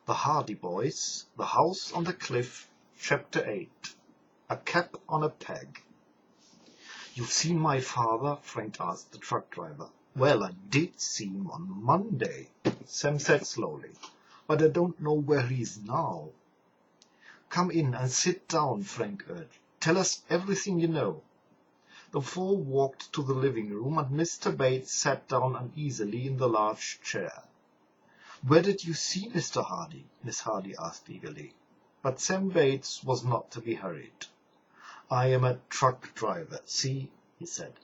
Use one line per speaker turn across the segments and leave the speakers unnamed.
The Hardy Boys, The House on the Cliff, Chapter 8. A Cap on a Peg. "You've seen my father?" Frank asked the truck driver. "Well, I did see him on Monday," Sam said slowly, "but I don't know where he is now." "Come in and sit down," Frank urged. "Tell us everything you know." The four walked to the living room, and Mr. Bates sat down uneasily in the large chair. "Where did you see Mr. Hardy?" Miss Hardy asked eagerly. But Sam Bates was not to be hurried. "I am a truck driver, see," he said.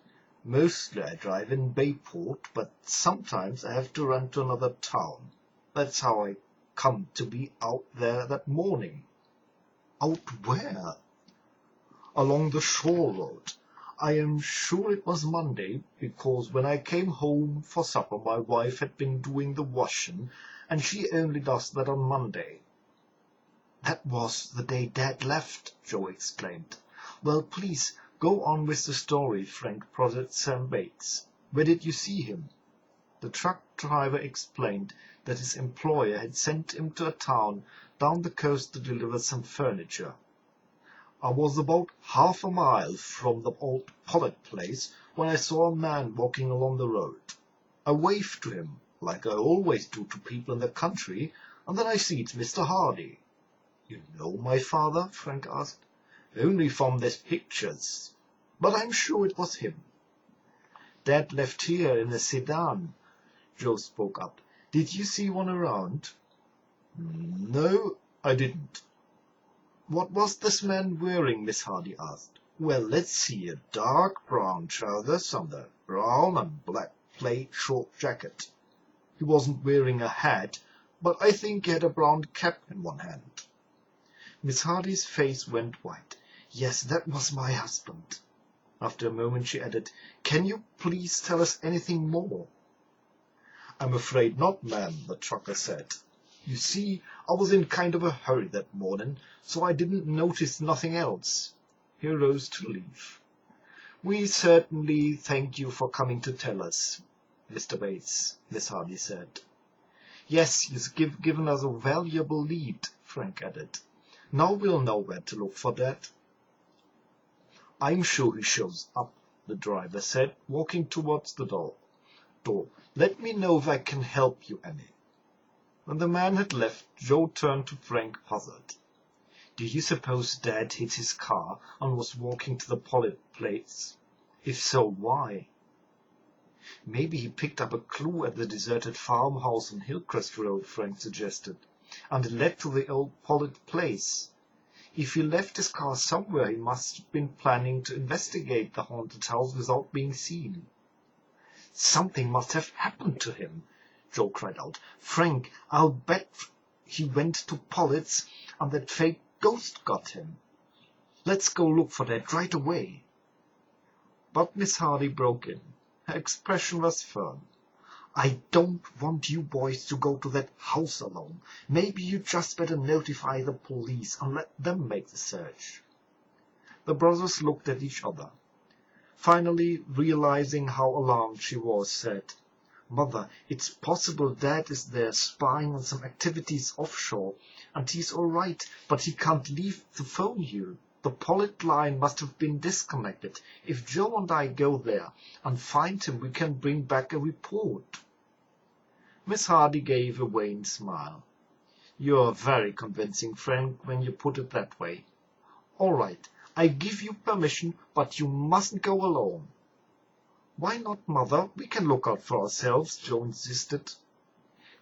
"Mostly I drive in Bayport, but sometimes I have to run to another town. That's how I come to be out there that morning." "Out where?" "Along the shore road. I am sure it was Monday, because when I came home for supper my wife had been doing the washing, and she only does that on Monday." "That was the day Dad left," Joe exclaimed. "Well, please go on with the story," Frank prodded Sam Bates. "Where did you see him?" The truck driver explained that his employer had sent him to a town down the coast to deliver some furniture. "I was about half a mile from the old Pollard place when I saw a man walking along the road. I waved to him, like I always do to people in the country, and then I see it's Mr. Hardy." "You know my father?" Frank asked. "Only from the pictures, but I'm sure it was him." "Dad left here in a sedan," Joe spoke up. "Did you see one around?" "No, I didn't." "What was this man wearing?" Miss Hardy asked. "Well, let's see, a dark brown trousers and a brown and black plaid short jacket. He wasn't wearing a hat, but I think he had a brown cap in one hand." Miss Hardy's face went white. "Yes, that was my husband." After a moment she added, "Can you please tell us anything more?" "I'm afraid not, ma'am," the trucker said. "You see, I was in kind of a hurry that morning, so I didn't notice nothing else." He rose to leave. "We certainly thank you for coming to tell us, Mr. Bates," Miss Hardy said. "Yes, you've given us a valuable lead," Frank added. "Now we'll know where to look for Dad." "I'm sure he shows up," the driver said, walking towards the door. "Let me know if I can help you any." When the man had left, Joe turned to Frank, puzzled. "Do you suppose Dad hid his car and was walking to the Pollard place? If so, why?" "Maybe he picked up a clue at the deserted farmhouse on Hillcrest Road," Frank suggested, "and it led to the old Pollard place. If he left his car somewhere, he must have been planning to investigate the haunted house without being seen." "Something must have happened to him," Joe cried out. "Frank, I'll bet he went to Pollard's and that fake ghost got him. Let's go look for that right away." But Miss Hardy broke in. Her expression was firm. "I don't want you boys to go to that house alone. Maybe you'd just better notify the police and let them make the search." The brothers looked at each other. Finally, realizing how alarmed she was, said, "Mother, it's possible Dad is there spying on some activities offshore, and he's all right, but he can't leave the phone here. The Pollard line must have been disconnected. If Joe and I go there and find him, we can bring back a report." Miss Hardy gave a wan smile. "You're very convincing, Frank, when you put it that way. All right, I give you permission, but you mustn't go alone." "Why not, Mother? We can look out for ourselves," Joe insisted.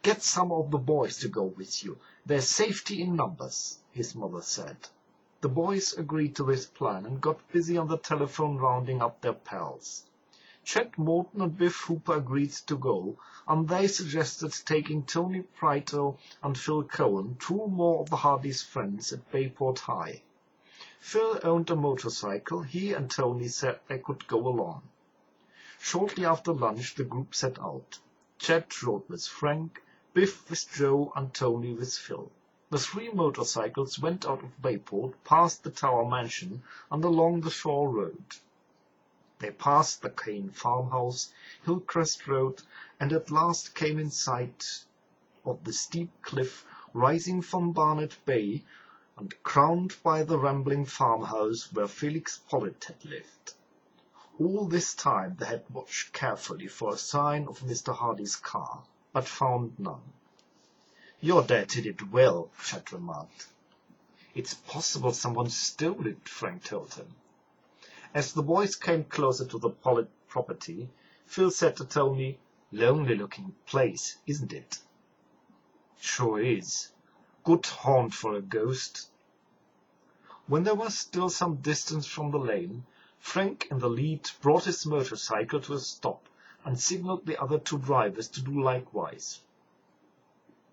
"Get some of the boys to go with you. There's safety in numbers," his mother said. The boys agreed to this plan and got busy on the telephone rounding up their pals. Chet Morton and Biff Hooper agreed to go, and they suggested taking Tony Prito and Phil Cohen, two more of the Hardys' friends at Bayport High. Phil owned a motorcycle. He and Tony said they could go along. Shortly after lunch the group set out. Chet rode with Frank, Biff with Joe, and Tony with Phil. The three motorcycles went out of Bayport, past the Tower Mansion, and along the shore road. They passed the Kane farmhouse, Hillcrest Road, and at last came in sight of the steep cliff rising from Barnet Bay and crowned by the rambling farmhouse where Felix Pollitt had lived. All this time they had watched carefully for a sign of Mr. Hardy's car, but found none. "Your dad did it well," Chet remarked. "It's possible someone stole it," Frank told him. As the boys came closer to the Pollitt property, Phil said to Tony, "Lonely-looking place, isn't it?" "Sure is. Good haunt for a ghost." When they were still some distance from the lane, Frank in the lead brought his motorcycle to a stop and signaled the other two drivers to do likewise.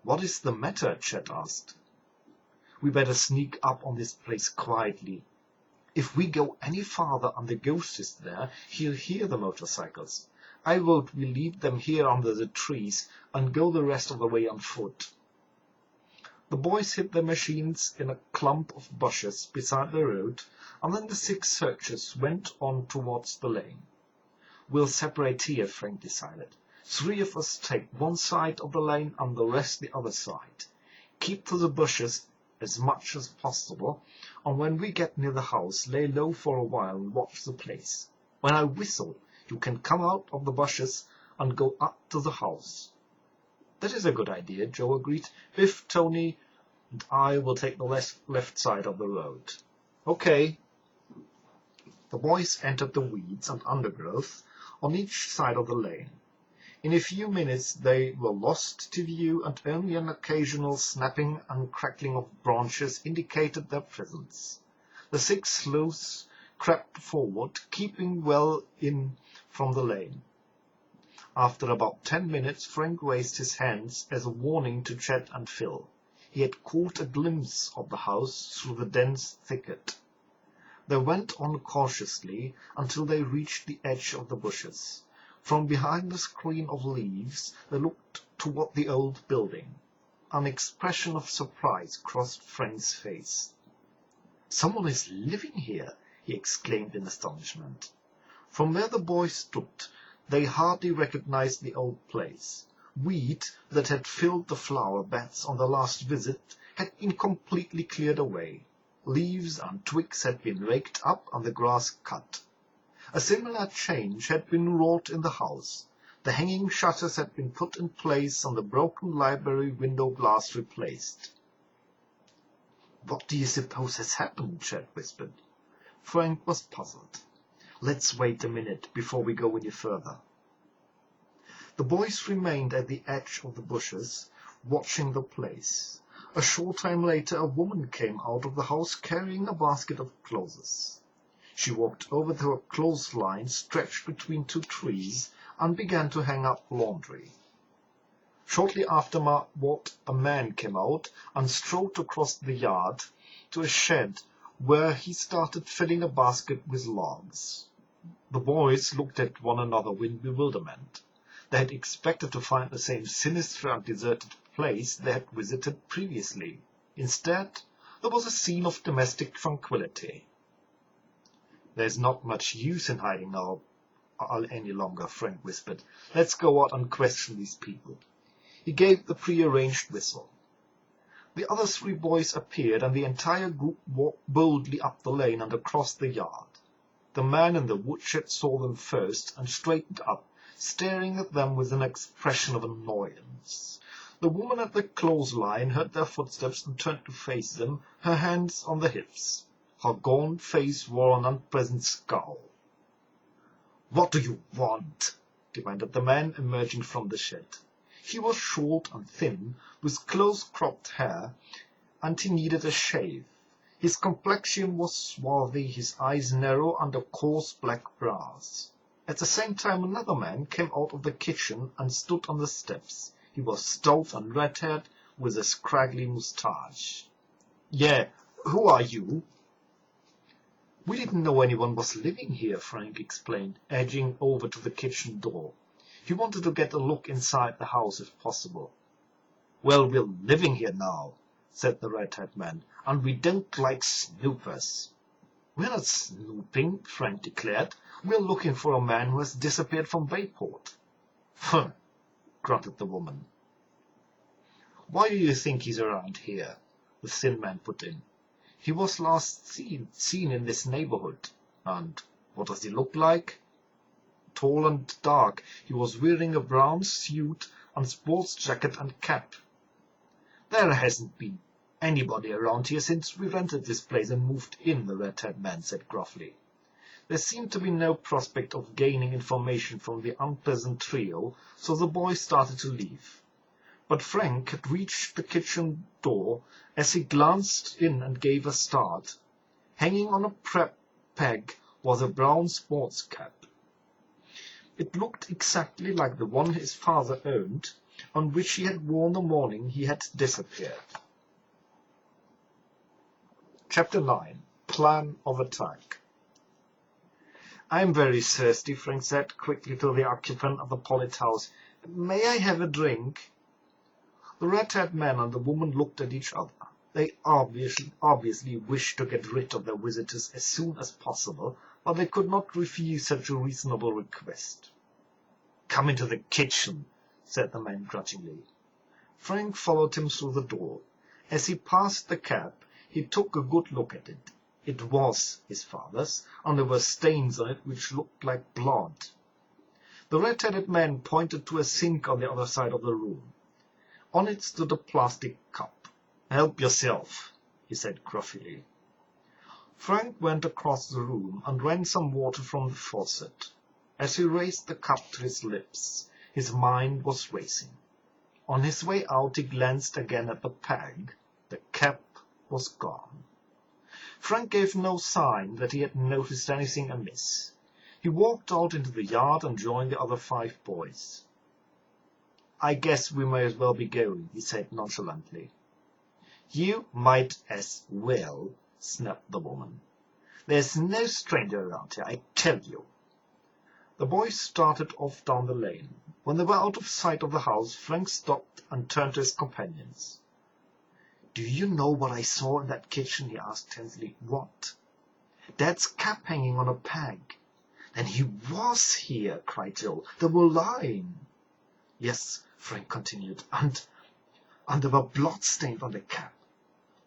"What is the matter?" Chet asked. "We better sneak up on this place quietly. If we go any farther and the ghost is there, he'll hear the motorcycles. I vote we leave them here under the trees and go the rest of the way on foot." The boys hid their machines in a clump of bushes beside the road, and then the 6 searchers went on towards the lane. "We'll separate here," Frank decided. 3 of us take one side of the lane and the rest the other side. Keep to the bushes as much as possible, and when we get near the house, lay low for a while and watch the place. When I whistle, you can come out of the bushes and go up to the house." "That is a good idea," Joe agreed. "Biff, Tony, and I will take the left side of the road." "Okay." The boys entered the weeds and undergrowth on each side of the lane. In a few minutes they were lost to view, and only an occasional snapping and crackling of branches indicated their presence. The 6 sleuths crept forward, keeping well in from the lane. After about 10 minutes, Frank raised his hands as a warning to Chet and Phil. He had caught a glimpse of the house through the dense thicket. They went on cautiously until they reached the edge of the bushes. From behind the screen of leaves they looked toward the old building. An expression of surprise crossed Frank's face. "Someone is living here," he exclaimed in astonishment. From where the boys stood, they hardly recognized the old place. Weed that had filled the flower beds on their last visit had been completely cleared away. Leaves and twigs had been raked up and the grass cut. A similar change had been wrought in the house. The hanging shutters had been put in place and the broken library window glass replaced. "What do you suppose has happened?" Chet whispered. Frank was puzzled. "Let's wait a minute before we go any further." The boys remained at the edge of the bushes, watching the place. A short time later a woman came out of the house carrying a basket of clothes. She walked over to a clothesline stretched between 2 trees and began to hang up laundry. Shortly afterward a man came out and strode across the yard to a shed where he started filling a basket with logs. The boys looked at one another in bewilderment. They had expected to find the same sinister and deserted place they had visited previously. Instead, there was a scene of domestic tranquility. "There's not much use in hiding now any longer," Frank whispered. "Let's go out and question these people." He gave the prearranged whistle. The other 3 boys appeared, and the entire group walked boldly up the lane and across the yard. The man in the woodshed saw them first and straightened up, staring at them with an expression of annoyance. The woman at the clothesline heard their footsteps and turned to face them, her hands on the hips. Her gaunt face wore an unpleasant scowl. "What do you want?" demanded the man emerging from the shed. He was short and thin, with close-cropped hair, and he needed a shave. His complexion was swarthy, his eyes narrow under coarse black brows. At the same time another man came out of the kitchen and stood on the steps. He was stout and red-haired, with a scraggly moustache. "Yeah, who are you?" "We didn't know anyone was living here," Frank explained, edging over to the kitchen door. He wanted to get a look inside the house if possible. "Well, we're living here now," said the red-haired man, "and we don't like snoopers." "We're not snooping," Frank declared. "We're looking for a man who has disappeared from Bayport." "Humph," grunted the woman. Why do you think he's around here? The thin man put in. He was last seen in this neighborhood. And what does he look like? Tall and dark. He was wearing a brown suit and sports jacket and cap. There hasn't been anybody around here since we rented this place and moved in, the red-haired man said gruffly. There seemed to be no prospect of gaining information from the unpleasant trio, so the boys started to leave. But Frank had reached the kitchen door as he glanced in and gave a start. Hanging on a peg was a brown sports cap. It looked exactly like the one his father owned, on which he had worn the morning he had disappeared. Chapter 9. Plan of Attack. "I'm very thirsty," Frank said quickly to the occupant of the Pollitt house. "May I have a drink?" The red-haired man and the woman looked at each other. They obviously wished to get rid of their visitors as soon as possible, but they could not refuse such a reasonable request. "Come into the kitchen," said the man grudgingly. Frank followed him through the door. As he passed the cab, he took a good look at it. It was his father's, and there were stains on it which looked like blood. The red-headed man pointed to a sink on the other side of the room. On it stood a plastic cup. "Help yourself," he said gruffly. Frank went across the room and ran some water from the faucet. As he raised the cup to his lips, his mind was racing. On his way out, he glanced again at the peg. The cap was gone. Frank gave no sign that he had noticed anything amiss. He walked out into the yard and joined the other 5 boys. "I guess we may as well be going," he said nonchalantly. "You might as well," snapped the woman. "There's no stranger around here, I tell you." The boys started off down the lane. When they were out of sight of the house, Frank stopped and turned to his companions. "Do you know what I saw in that kitchen?" he asked tensely. "What?" "Dad's cap hanging on a peg." "Then he was here!" cried Joe. "They were lying." "Yes," Frank continued, and there were bloodstains on the cap."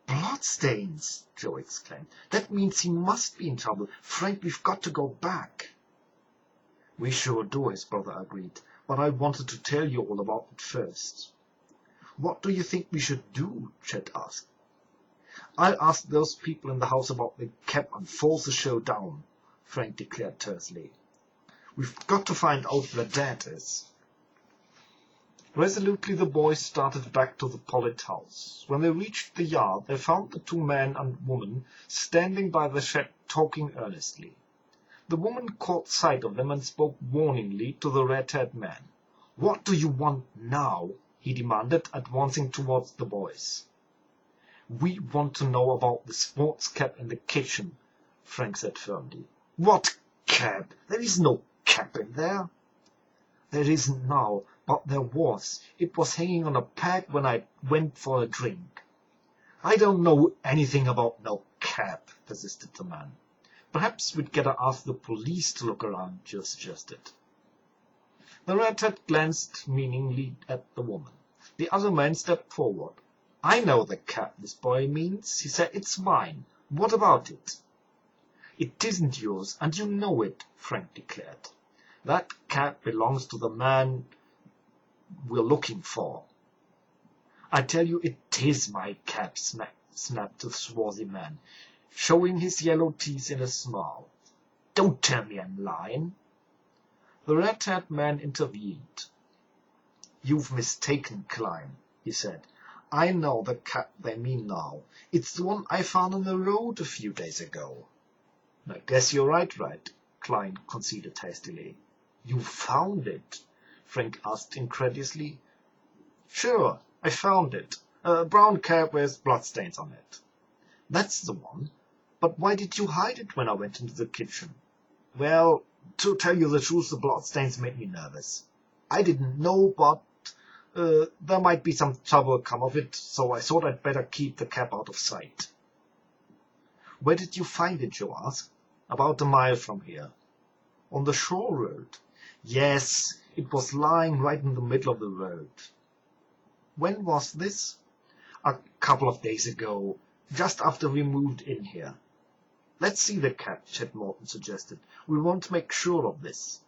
"Bloodstains!" Joe exclaimed. "That means he must be in trouble. Frank, we've got to go back." "We sure do," his brother agreed, "but I wanted to tell you all about it first." "What do you think we should do?" Chet asked. "I'll ask those people in the house about the cap and force the show down," Frank declared tersely. "We've got to find out where Dad is." Resolutely the boys started back to the Pollitt house. When they reached the yard, they found the 2 men and woman standing by the shed talking earnestly. The woman caught sight of them and spoke warningly to the red-haired man. "What do you want now?" he demanded, advancing towards the boys. "We want to know about the sports cap in the kitchen," Frank said firmly. "What cap? There is no cap in there." "There isn't now, but there was. It was hanging on a peg when I went for a drink." "I don't know anything about no cap," persisted the man. "Perhaps we'd better ask the police to look around," Joe suggested. The redhead glanced meaningly at the woman. The other man stepped forward. "I know the cap this boy means," he said. "It's mine. What about it?" "It isn't yours, and you know it," Frank declared. "That cap belongs to the man we're looking for." "I tell you it is my cap," snapped the swarthy man, showing his yellow teeth in a snarl. "Don't tell me I'm lying." The red-haired man intervened. "You've mistaken, Klein," he said. "I know the cap they mean now. It's the one I found on the road a few days ago." "I guess you're right," Klein conceded hastily. "You found it?" Frank asked incredulously. "Sure, I found it. A brown cap with bloodstains on it." "That's the one. But why did you hide it when I went into the kitchen?" "Well, to tell you the truth, the bloodstains made me nervous. I didn't know, but there might be some trouble come of it, so I thought I'd better keep the cap out of sight." "Where did you find it?" Joe asked. "About a mile from here." "On the shore road?" "Yes, it was lying right in the middle of the road." When was this? A couple of days ago, just after we moved in here. Let's see the cat, Chet Morton suggested. We want to make sure of this.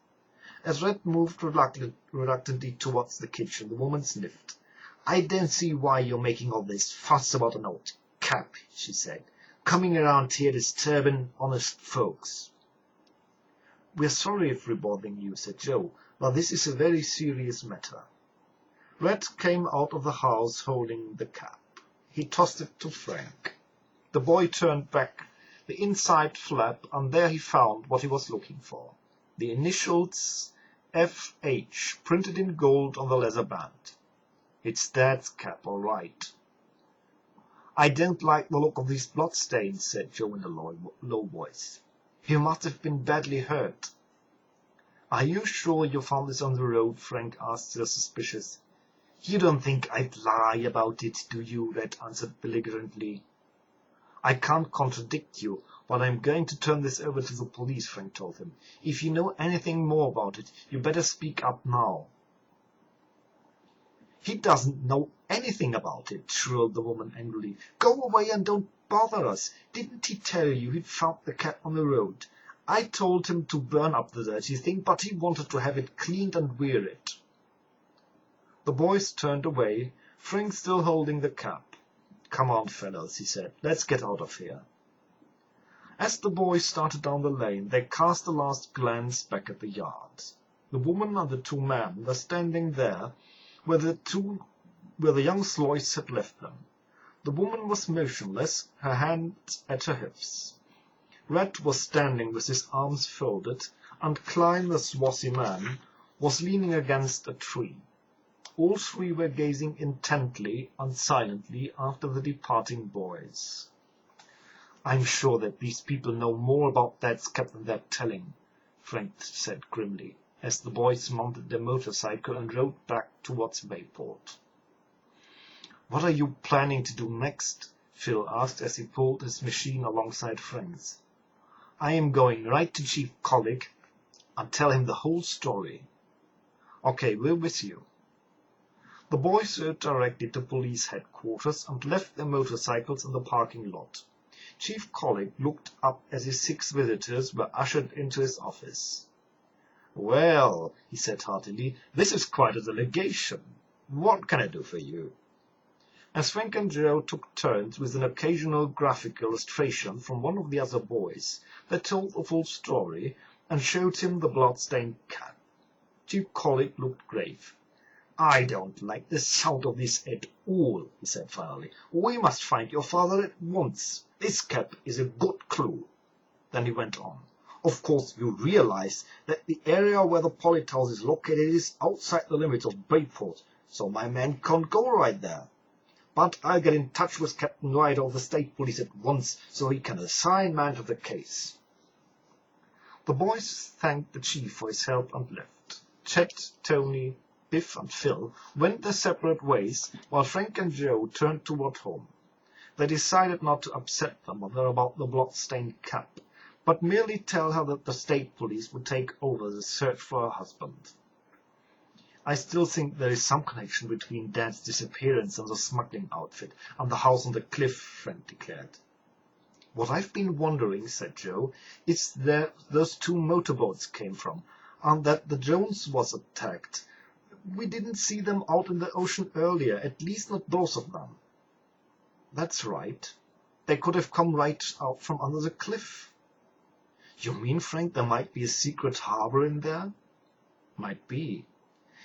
As Red moved reluctantly towards the kitchen, the woman sniffed. I don't see why you're making all this fuss about an old cat, she said. Coming around here disturbing honest folks. We're sorry if we're bothering you, said Joe, but this is a very serious matter. Red came out of the house holding the cap. He tossed it to Frank. The boy turned back the inside flap, and there he found what he was looking for. The initials F.H. printed in gold on the leather band. It's Dad's cap, all right. I don't like the look of these bloodstains, said Joe in a low voice. He must have been badly hurt. Are you sure you found this on the road? Frank asked, still suspicious. You don't think I'd lie about it, do you? Red answered belligerently. I can't contradict you, but I'm going to turn this over to the police, Frank told him. If you know anything more about it, you better speak up now. He doesn't know anything about it, shrilled the woman angrily. Go away and don't bother us. Didn't he tell you he'd found the cat on the road? I told him to burn up the dirty thing, but he wanted to have it cleaned and wear it. The boys turned away, Frank still holding the cap. Come on, fellows, he said. Let's get out of here. As the boys started down the lane, they cast a last glance back at the yard. The woman and the two men were standing there where the young Sloyce had left them. The woman was motionless, her hands at her hips. Red was standing with his arms folded, and Klein, the swarthy man, was leaning against a tree. All three were gazing intently and silently after the departing boys. I'm sure that these people know more about Dad's cap than they're telling, Frank said grimly, as the boys mounted their motorcycle and rode back towards Bayport. What are you planning to do next? Phil asked as he pulled his machine alongside Frank's. I am going right to Chief Collick and tell him the whole story. Okay, we're with you. The boys rode directly to police headquarters and left their motorcycles in the parking lot. Chief Collick looked up as his 6 visitors were ushered into his office. Well, he said heartily, this is quite a delegation. What can I do for you? As Frank and Joe took turns with an occasional graphic illustration from one of the other boys, they told the full story and showed him the blood-stained cat. Chief Collick looked grave. I don't like the sound of this at all, he said finally. We must find your father at once. This cap is a good clue. Then he went on. Of course, you realize that the area where the Pollitt house is located is outside the limits of Bayport, so my man can't go right there. But I'll get in touch with Captain Ryder of the State Police at once, so he can assign man to the case. The boys thanked the chief for his help and left. Chet, Tony, Biff and Phil went their separate ways, while Frank and Joe turned toward home. They decided not to upset their mother about the blood-stained cap, but merely tell her that the state police would take over the search for her husband. I still think there is some connection between Dad's disappearance and the smuggling outfit and the house on the cliff, Frank declared. What I've been wondering, said Joe, is where those 2 motorboats came from, and that the Jones was attacked. We didn't see them out in the ocean earlier, at least not both of them. That's right. They could have come right out from under the cliff. You mean, Frank, there might be a secret harbor in there? Might be.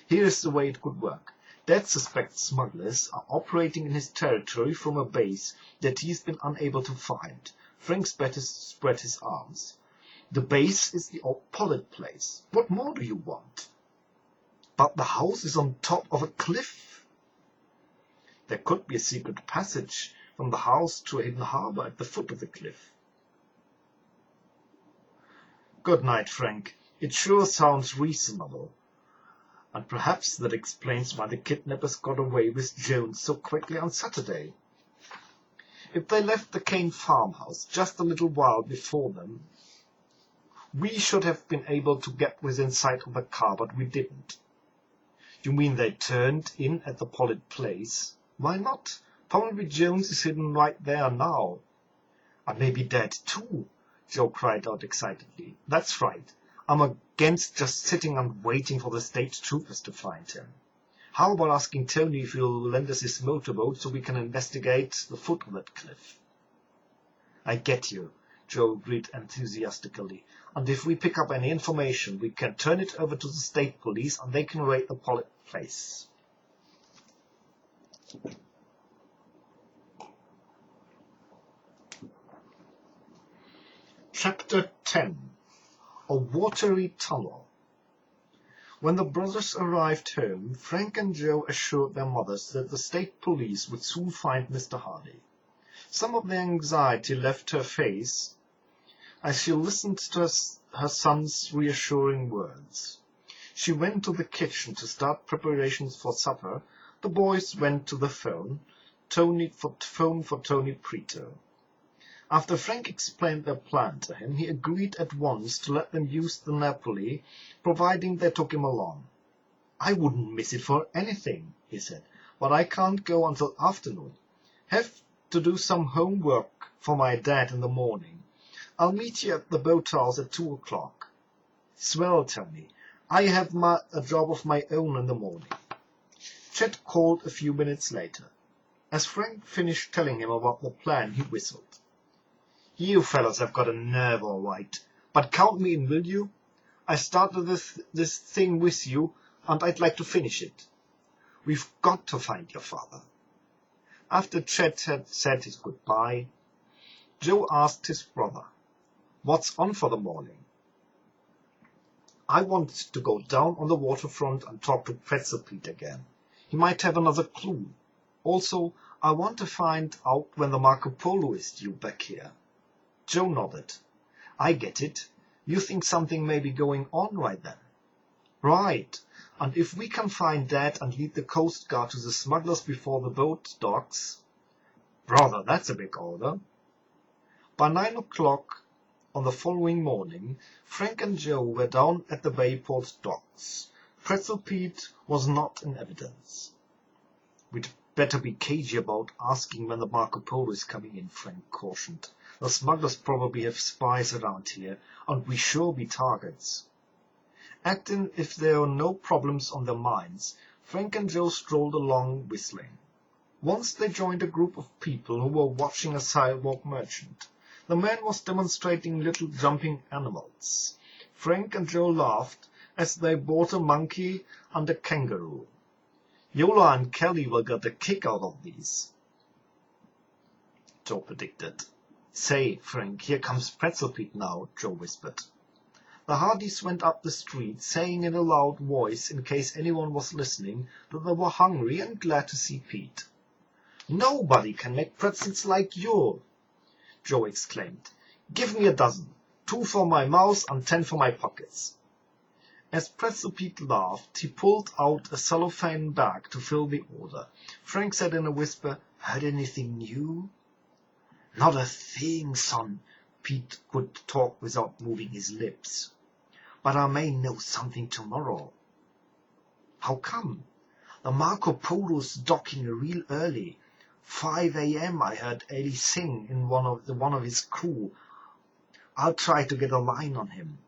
Here's the way it could work. Dad suspects smugglers are operating in his territory from a base that he's been unable to find. Frank spread his arms. The base is the old Pollitt place. What more do you want? But the house is on top of a cliff. There could be a secret passage from the house to a hidden harbor at the foot of the cliff. Good night, Frank. It sure sounds reasonable. And perhaps that explains why the kidnappers got away with Jones so quickly on Saturday. If they left the Kane farmhouse just a little while before them, we should have been able to get within sight of the car, but we didn't. You mean they turned in at the Pollard place? Why not? Probably Jones is hidden right there now. And maybe Dad too, Joe cried out excitedly. That's right. I'm against just sitting and waiting for the state troopers to find him. How about asking Tony if he'll lend us his motorboat so we can investigate the foot of that cliff? I get you, Joe agreed enthusiastically. And if we pick up any information, we can turn it over to the state police and they can raid the Pollard place. Chapter 10. A Watery Tunnel. When the brothers arrived home, Frank and Joe assured their mothers that the state police would soon find Mr. Hardy. Some of the anxiety left her face as she listened to her son's reassuring words. She went to the kitchen to start preparations for supper. The boys went to the phone for Tony Preto. After Frank explained their plan to him, he agreed at once to let them use the Napoli, providing they took him along. I wouldn't miss it for anything, he said, but I can't go until afternoon. Have to do some homework for my dad in the morning. I'll meet you at the boathouse at 2 o'clock. Swell, Tony. I have a job of my own in the morning. Chet called a few minutes later. As Frank finished telling him about the plan, he whistled. You fellows have got a nerve, all right. But count me in, will you? I started this thing with you, and I'd like to finish it. We've got to find your father. After Chet had said his goodbye, Joe asked his brother, What's on for the morning? I want to go down on the waterfront and talk to Pretzel Pete again. He might have another clue. Also, I want to find out when the Marco Polo is due back here. Joe nodded. I get it. You think something may be going on right then? Right. And if we can find Dad and lead the Coast Guard to the smugglers before the boat docks... Brother, that's a big order. By 9 o'clock on the following morning, Frank and Joe were down at the Bayport docks. Pretzel Pete was not in evidence. We'd better be cagey about asking when the Marco Polo is coming in, Frank cautioned. The smugglers probably have spies around here, and we sure be targets. Acting if there were no problems on their minds, Frank and Joe strolled along whistling. Once they joined a group of people who were watching a sidewalk merchant. The man was demonstrating little jumping animals. Frank and Joe laughed as they bought a monkey and a kangaroo. Yola and Kelly will get a kick out of these, Joe predicted. Say, Frank, here comes Pretzel Pete now, Joe whispered. The Hardys went up the street, saying in a loud voice, in case anyone was listening, that they were hungry and glad to see Pete. Nobody can make pretzels like you, Joe exclaimed. Give me a dozen, 2 for my mouth and 10 for my pockets. As Pretzel Pete laughed, he pulled out a cellophane bag to fill the order. Frank said in a whisper, Heard anything new? Not a thing, son. Pete could talk without moving his lips. But I may know something tomorrow. How come? The Marco Polo's docking real early. 5 a.m. I heard Eddie sing in one of his crew. I'll try to get a line on him.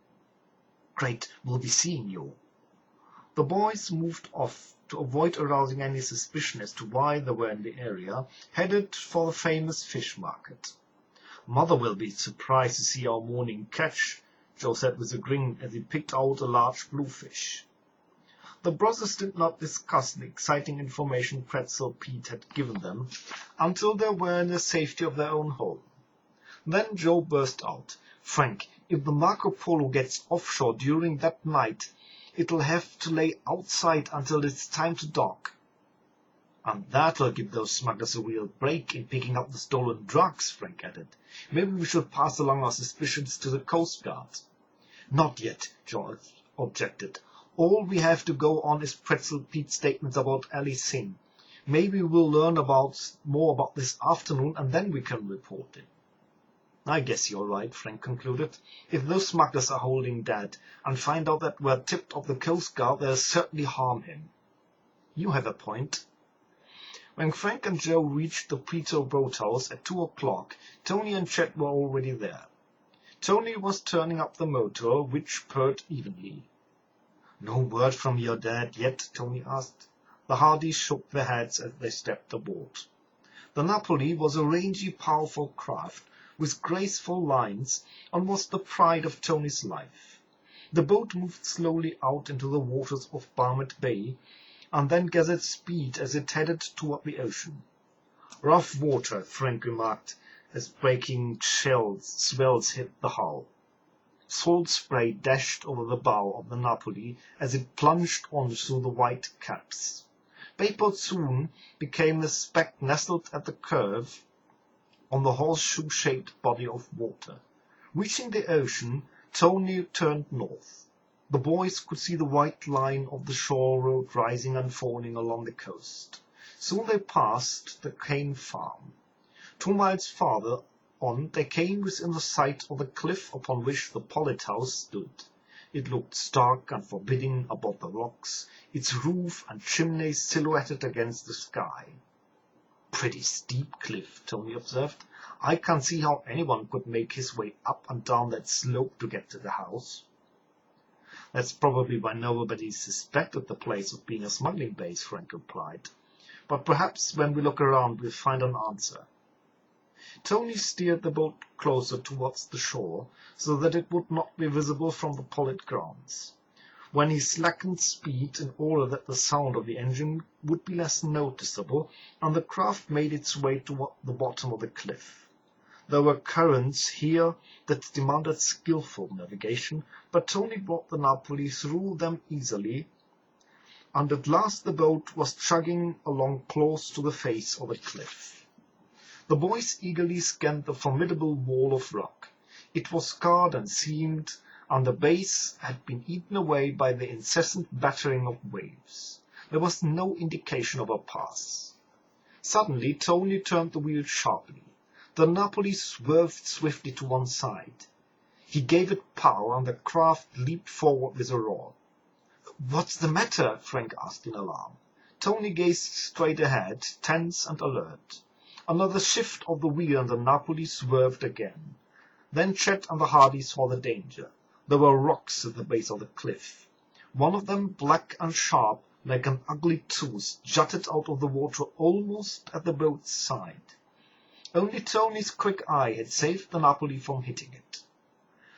Great, we'll be seeing you. The boys moved off to avoid arousing any suspicion as to why they were in the area, headed for the famous fish market. Mother will be surprised to see our morning catch, Joe said with a grin as he picked out a large bluefish. The brothers did not discuss the exciting information Pretzel Pete had given them until they were in the safety of their own home. Then Joe burst out, Frank, if the Marco Polo gets offshore during that night, it'll have to lay outside until it's time to dock. And that'll give those smugglers a real break in picking up the stolen drugs, Frank added. Maybe we should pass along our suspicions to the Coast Guard. Not yet, Joe objected. All we have to go on is Pretzel Pete's statements about Ali Singh. Maybe we'll learn more about this afternoon, and then we can report it. I guess you're right, Frank concluded. If those smugglers are holding Dad and find out that we're tipped off the Coast Guard, they'll certainly harm him. You have a point. When Frank and Joe reached the Peto boathouse at 2 o'clock, Tony and Chet were already there. Tony was turning up the motor, which purred evenly. "No word from your dad yet?" Tony asked. The Hardys shook their heads as they stepped aboard. The Napoli was a rangy, powerful craft with graceful lines and was the pride of Tony's life. The boat moved slowly out into the waters of Barmet Bay and then gathered speed as it headed toward the ocean. "Rough water," Frank remarked, as breaking swells hit the hull. Salt spray dashed over the bow of the Napoli as it plunged on through the white caps. Bayport soon became a speck nestled at the curve on the horseshoe-shaped body of water. Reaching the ocean, Tony turned north. The boys could see the white line of the shore road rising and falling along the coast. Soon they passed the Kane farm. 2 miles farther on they came within the sight of the cliff upon which the Pollitt house stood. It looked stark and forbidding above the rocks, its roof and chimneys silhouetted against the sky. "Pretty steep cliff," Tony observed. "I can't see how anyone could make his way up and down that slope to get to the house." "That's probably why nobody suspected the place of being a smuggling base," Frank replied. "But perhaps when we look around we'll find an answer." Tony steered the boat closer towards the shore so that it would not be visible from the Pollitt grounds. When he slackened speed in order that the sound of the engine would be less noticeable, and the craft made its way toward the bottom of the cliff. There were currents here that demanded skillful navigation, but Tony brought the Napoli through them easily, and at last the boat was chugging along close to the face of the cliff. The boys eagerly scanned the formidable wall of rock. It was scarred and seamed, and the base had been eaten away by the incessant battering of waves. There was no indication of a pass. Suddenly Tony turned the wheel sharply. The Napoli swerved swiftly to one side. He gave it power, and the craft leaped forward with a roar. "What's the matter?" Frank asked in alarm. Tony gazed straight ahead, tense and alert. Another shift of the wheel and the Napoli swerved again. Then Chet and the Hardys saw the danger. There were rocks at the base of the cliff. One of them, black and sharp, like an ugly tooth, jutted out of the water almost at the boat's side. Only Tony's quick eye had saved the Napoli from hitting it.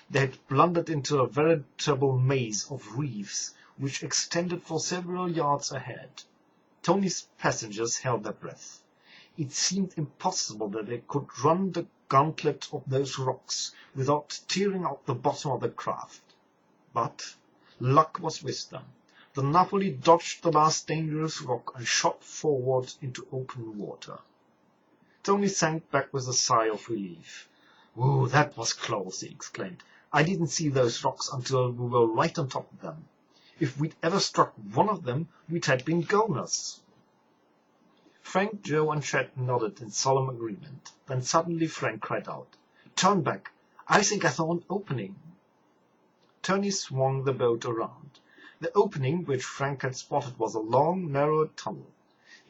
They had blundered into a veritable maze of reefs which extended for several yards ahead. Tony's passengers held their breath. It seemed impossible that they could run the gauntlet of those rocks without tearing out the bottom of the craft. But luck was with them. The Napoli dodged the last dangerous rock and shot forward into open water. Tony sank back with a sigh of relief. "Ooh, that was close," he exclaimed. "I didn't see those rocks until we were right on top of them. If we'd ever struck one of them, we'd have been goners." Frank, Joe, and Chet nodded in solemn agreement. Then suddenly Frank cried out, "Turn back! I think I saw an opening." Tony swung the boat around. The opening which Frank had spotted was a long, narrow tunnel.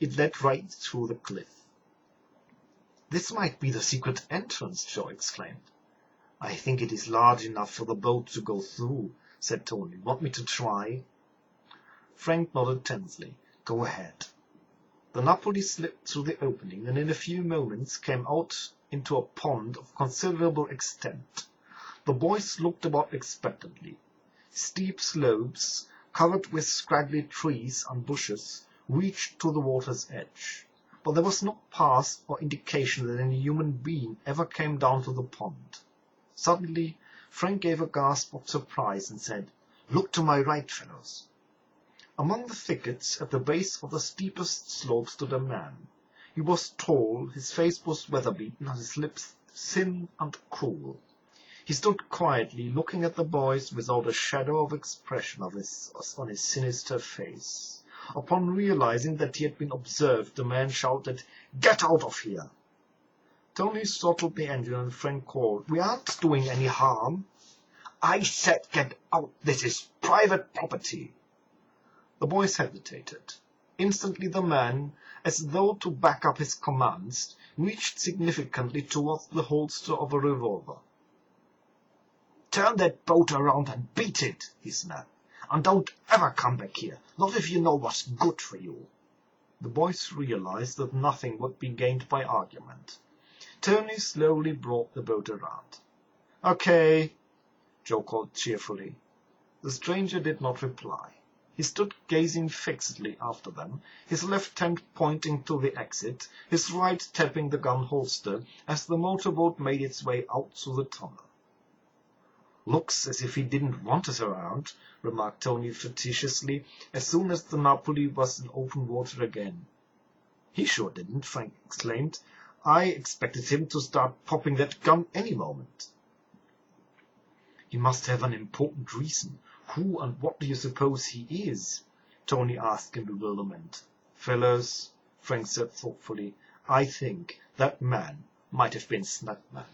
It led right through the cliff. "This might be the secret entrance," Joe exclaimed. "I think it is large enough for the boat to go through," said Tony. "Want me to try?" Frank nodded tensely. "Go ahead." The Napoli slipped through the opening, and in a few moments came out into a pond of considerable extent. The boys looked about expectantly. Steep slopes, covered with scraggly trees and bushes, reached to the water's edge. But there was no path or indication that any human being ever came down to the pond. Suddenly Frank gave a gasp of surprise and said, "Look to my right, fellows." Among the thickets at the base of the steepest slope stood a man. He was tall, his face was weather-beaten, and his lips thin and cruel. He stood quietly, looking at the boys without a shadow of expression on his sinister face. Upon realizing that he had been observed, the man shouted, "Get out of here!" Tony throttled the engine, and Frank called, "We aren't doing any harm." "I said get out! This is private property." The boys hesitated. Instantly the man, as though to back up his commands, reached significantly towards the holster of a revolver. "Turn that boat around and beat it," he snapped. "And don't ever come back here, not if you know what's good for you." The boys realized that nothing would be gained by argument. Tony slowly brought the boat around. "Okay," Joe called cheerfully. The stranger did not reply. He stood gazing fixedly after them, his left hand pointing to the exit, his right tapping the gun holster as the motorboat made its way out through the tunnel. "Looks as if he didn't want us around," remarked Tony facetiously as soon as the Napoli was in open water again. "He sure didn't," Frank exclaimed. "I expected him to start popping that gun any moment." "He must have an important reason. Who and what do you suppose he is?" Tony asked in bewilderment. "Fellows," Frank said thoughtfully, "I think that man might have been Snapman."